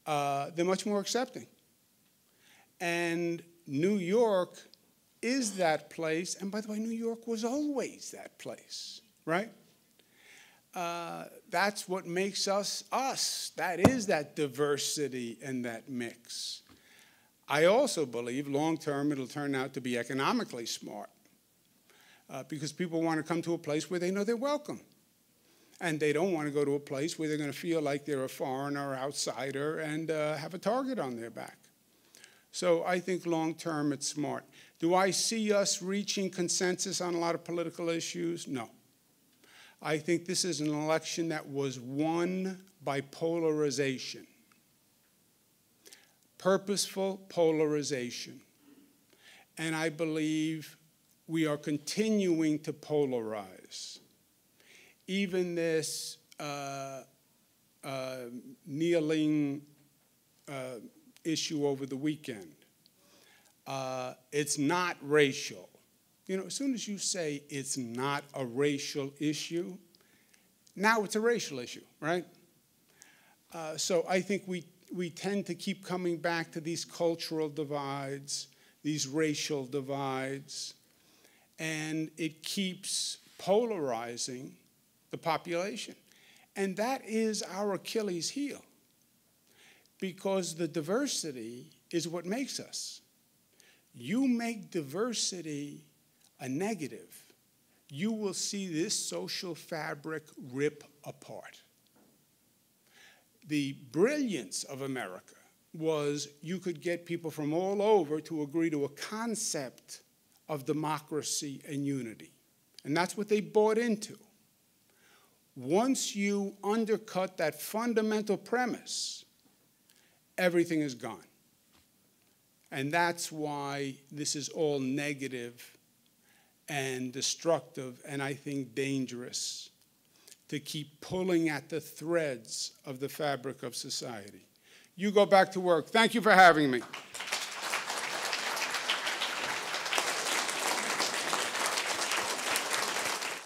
They're much more accepting. And New York is that place. And by the way, New York was always that place, right? That's what makes us us. That is that diversity and that mix. I also believe long-term it'll turn out to be economically smart. Because people want to come to a place where they know they're welcome. And they don't want to go to a place where they're going to feel like they're a foreigner or outsider and have a target on their back. So I think long-term it's smart. Do I see us reaching consensus on a lot of political issues? No. I think this is an election that was won by polarization. Purposeful polarization. And I believe we are continuing to polarize. Even this kneeling issue over the weekend, it's not racial. You know, as soon as you say it's not a racial issue, now it's a racial issue, right? So I think we tend to keep coming back to these cultural divides, these racial divides, and it keeps polarizing the population. And that is our Achilles heel, because the diversity is what makes us. You make diversity a negative, you will see this social fabric rip apart. The brilliance of America was you could get people from all over to agree to a concept of democracy and unity. And that's what they bought into. Once you undercut that fundamental premise, everything is gone. And that's why this is all negative and destructive, and I think dangerous, to keep pulling at the threads of the fabric of society. You go back to work. Thank you for having me.